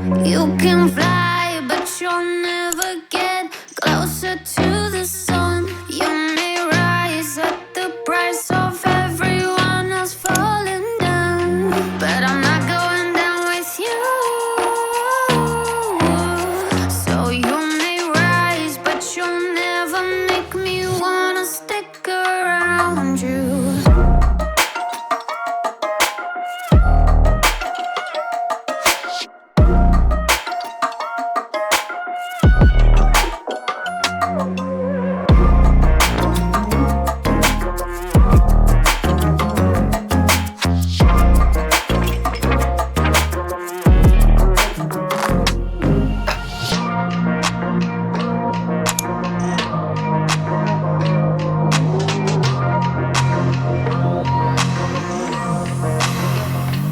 You can fly, but you'll never get closer to the sun. You may rise at the price of everyone else falling down, but I'm not going down with you. So you may rise, but you'll never make me wanna stick around you.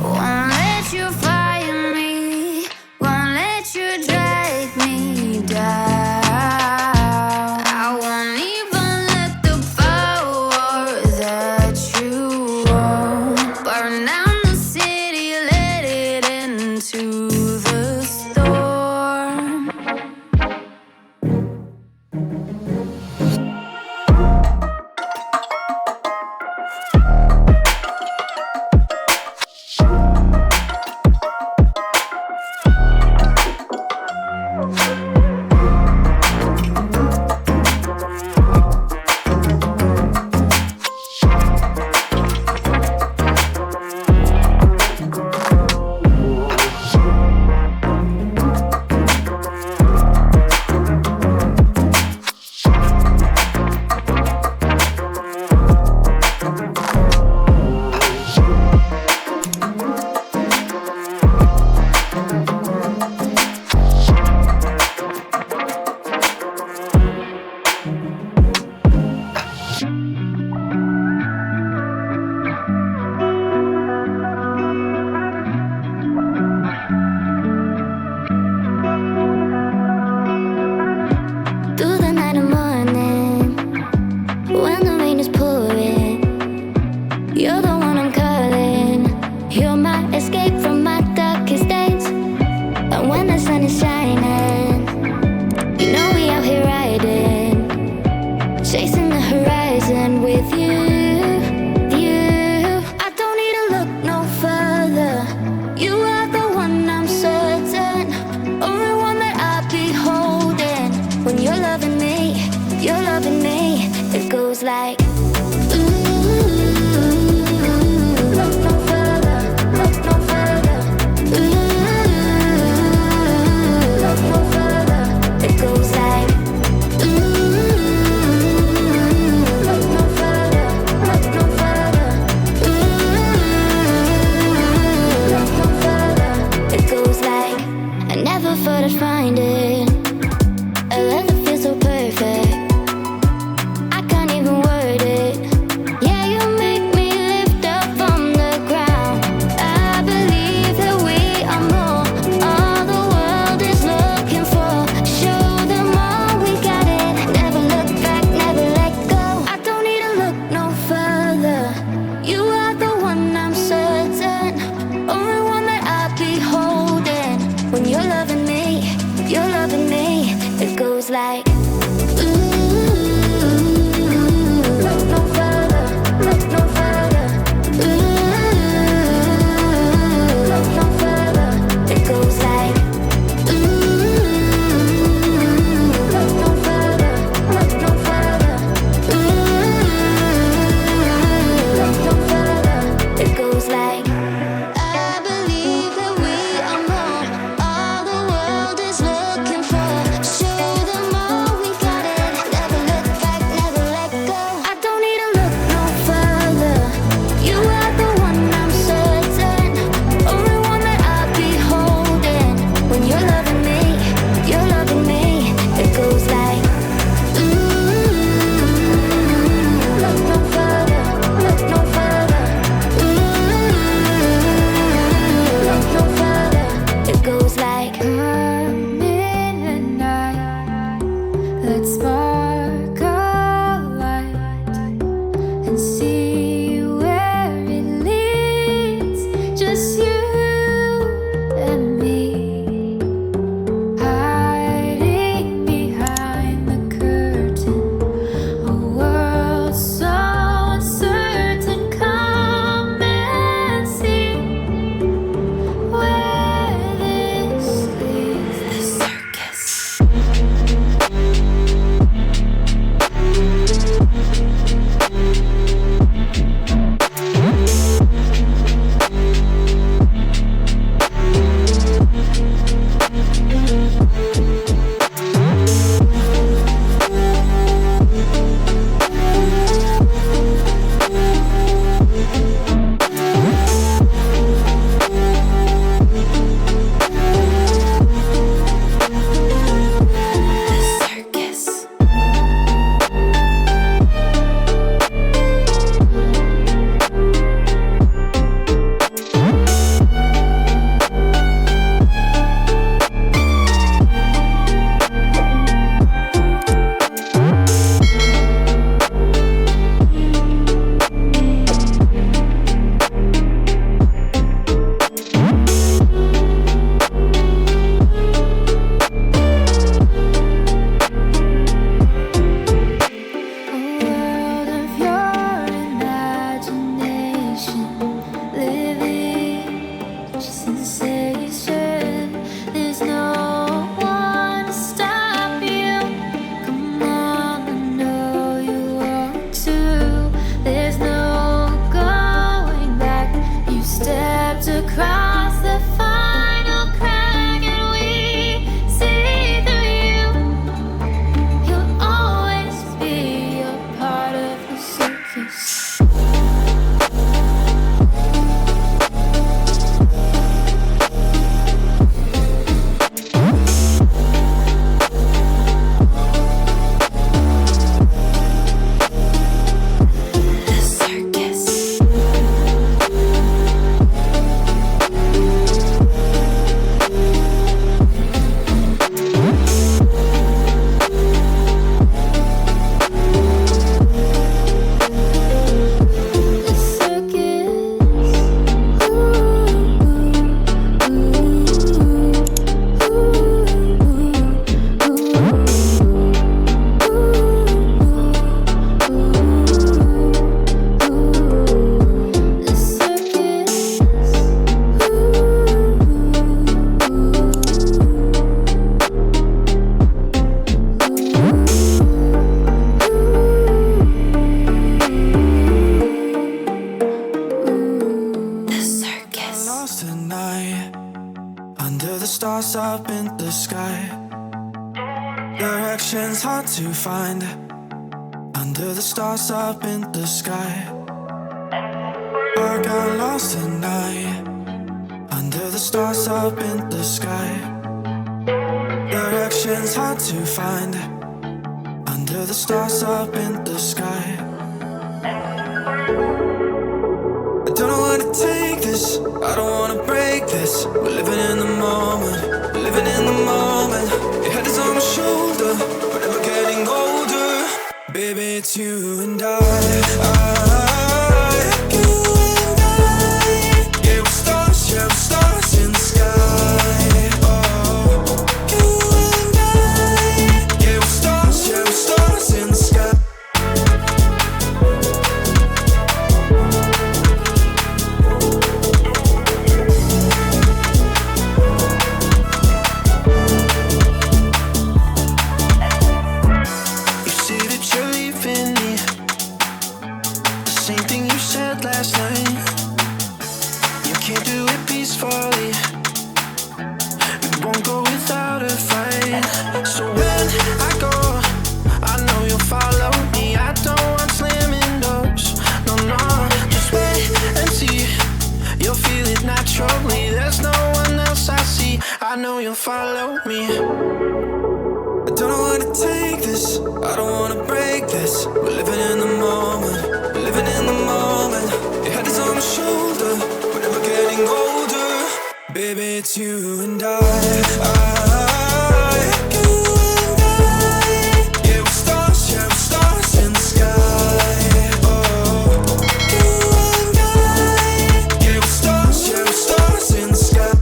Won't let you fire me, won't let you drag me down. I won't even let the power that you own burn down the city, let it into the storm. Through the night and morning, when the rain is pouring, you're the one I'm calling. You're my escape from my darkest days. And when the sun is shining, you know we out here riding, chasing the horizon with you. I don't need to look no further. You are the one I'm certain, only one that I'll be holding. When you're loving me, it goes like ooh. stars up in the sky. Directions hard to find. Under the stars up in the sky. I got lost tonight. Under the stars up in the sky. Directions hard to find. Under the stars up in the sky. I don't know where to take this. I don't wanna break this. We're living in the moment. We're living in the moment. Your head is on my shoulder, but never getting older. Baby, it's you and I. You and I. Yeah, we're stars in the sky. Oh, you and I. Yeah, we're stars in the sky. I know you'll follow me. I don't know where to take this. I don't wanna break this. We're living in the moment. We're living in the moment. Your head is on my shoulder. We're never getting older. Baby, it's you and I. You and I. Yeah, we're stars in the sky. Oh, you and I. Yeah, we're stars in the sky.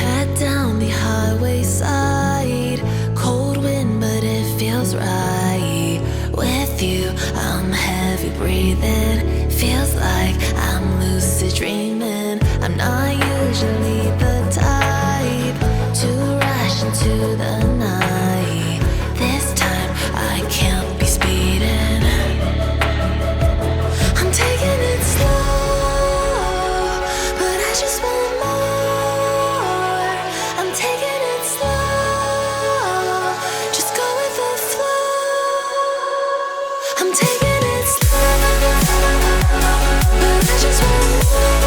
Head down the highway side, cold wind, but it feels right. With you, I'm heavy breathing. Feels like I'm lucid dreaming. I'm not usually the type to rush into the night. This time I can't be speeding. I'm taking it slow, but I just want more. I'm taking it slow, just go with the flow. I'm taking it slow, but I just want more.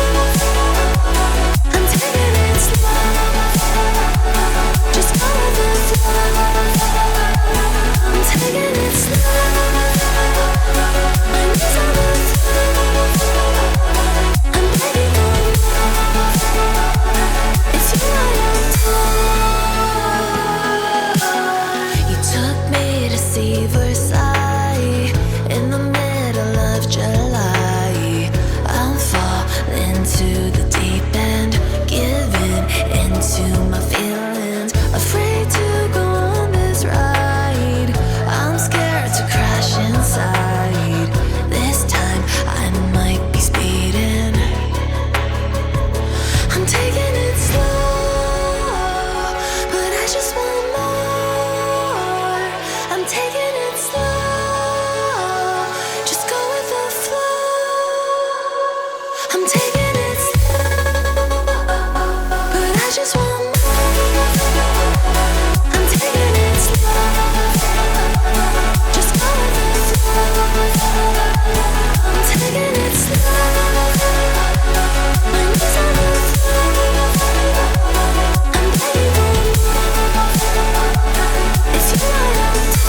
I'm taking it slow, just go with the flow. I'm taking it slow, my knees on the floor. I'm begging for more. It's you I adore. You took me to see Versailles in the middle of July. I'm falling to the deep end, giving into my feelings. Afraid to go on this ride. I'm scared to crash inside. This time I might be speeding. I'm taking it slow, but I just want more. I'm taking it slow, just go with the flow. I'm taking it slow, but I just want more. I'm taking it slow, just go with the flow. I'm taking it slow, my knees on the floor. I'm begging for more. It's you I adore.